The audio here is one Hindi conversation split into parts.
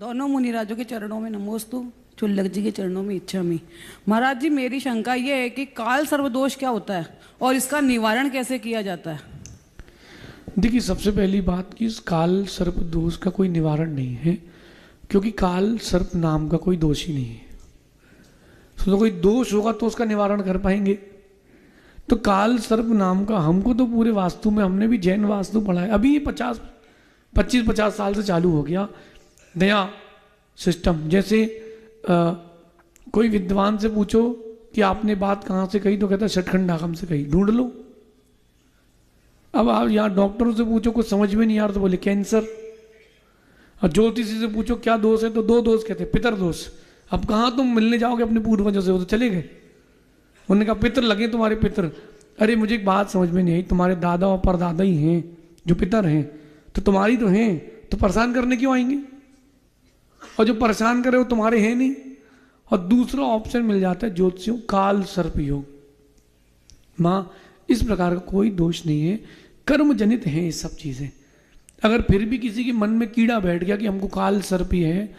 दोनों मुनिराजों के चरणों में नमोस्तु, चुल्लक जी के चरणों में इच्छामि। महाराज जी, मेरी शंका ये है कि काल सर्वदोष क्या होता है और इसका निवारण कैसे किया जाता है? देखिए, सबसे पहली बात कि इस काल सर्प दोष का कोई निवारण नहीं है, क्योंकि काल सर्प नाम का कोई दोष ही नहीं है। तो कोई दोष होगा तो उसका निवारण कर पाएंगे। तो काल सर्प नाम का हमको तो पूरे वास्तु में, हमने भी जैन वास्तु पढ़ा है, अभी ये 25-50 साल से चालू हो गया नया सिस्टम। जैसे कोई विद्वान से पूछो कि आपने बात कहाँ से कही, तो कहता है षटखंड आगम से कही, ढूंढ लो। अब आप यहाँ डॉक्टरों से पूछो, कुछ समझ में नहीं आ रहा तो बोले कैंसर। और ज्योतिषी से पूछो क्या दोष है, तो 2 दोष कहते हैं, पितर दोष। अब कहाँ तुम मिलने जाओगे अपने पूर्वजों से, वो तो चले गए। उन्होंने कहा पितर लगे तुम्हारे पितर। अरे मुझे एक बात समझ में नहीं आई, तुम्हारे दादा और परदादा ही हैं जो पितर हैं, तो तुम्हारी तो हैं, तो परेशान करने क्यों आएंगे? और जो परेशान करे वो तुम्हारे हैं नहीं। और दूसरा ऑप्शन मिल जाता है ज्योतिषियों, काल सर्प योग। माँ, इस प्रकार का कोई दोष नहीं है, कर्म जनित है ये सब चीज़ें। अगर फिर भी किसी के मन में कीड़ा बैठ गया कि हमको काल सर्प ही है,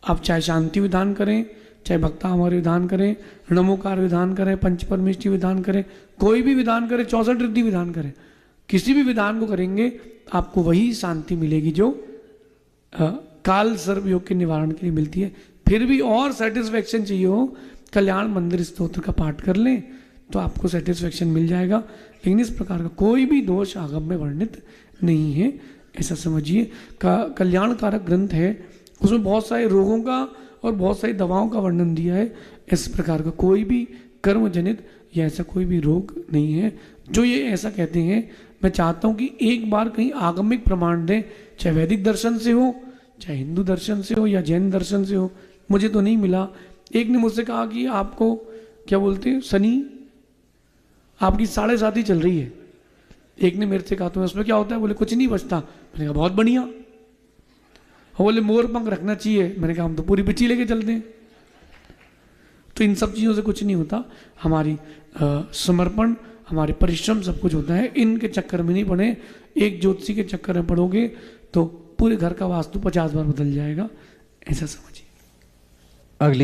आप चाहे शांति विधान करें, चाहे भक्तामर विधान करें, नमोकार विधान करें, पंचपरमेष्टि विधान करें, कोई भी विधान करें, 64 रिद्धि विधान करें, किसी भी विधान को करेंगे आपको वही शांति मिलेगी जो काल सर्प योग के निवारण के लिए मिलती है। फिर भी और सेटिस्फेक्शन चाहिए हो, कल्याण मंदिर स्तोत्र का पाठ कर लें तो आपको सेटिस्फेक्शन मिल जाएगा। लेकिन इस प्रकार का कोई भी दोष आगम में वर्णित नहीं है, ऐसा समझिए। कल्याण कारक ग्रंथ है, उसमें बहुत सारे रोगों का और बहुत सारी दवाओं का वर्णन दिया है। इस प्रकार का कोई भी कर्म जनित या ऐसा कोई भी रोग नहीं है। जो ये ऐसा कहते हैं, मैं चाहता हूँ कि एक बार कहीं आगमिक प्रमाण दें, चाहे वैदिक दर्शन से हो, चाहे हिंदू दर्शन से हो या जैन दर्शन से हो। मुझे तो नहीं मिला। एक ने मुझसे कहा कि आपको क्या बोलते हैं, शनि आपकी 7.5 चल रही है। एक ने मेरे से कहा तो उसमें क्या होता है, बोले कुछ नहीं बचता। मैंने कहा बहुत बढ़िया। बोले मोर पंख रखना चाहिए। मैंने कहा हम तो पूरी बिच्ची लेके चलते हैं। तो इन सब चीज़ों से कुछ नहीं होता। हमारी समर्पण, हमारे परिश्रम सब कुछ होता है। इनके चक्कर में नहीं पड़े। एक ज्योतिषी के चक्कर में पड़ोगे तो पूरे घर का वास्तु 50 बार बदल जाएगा, ऐसा समझिए। अगली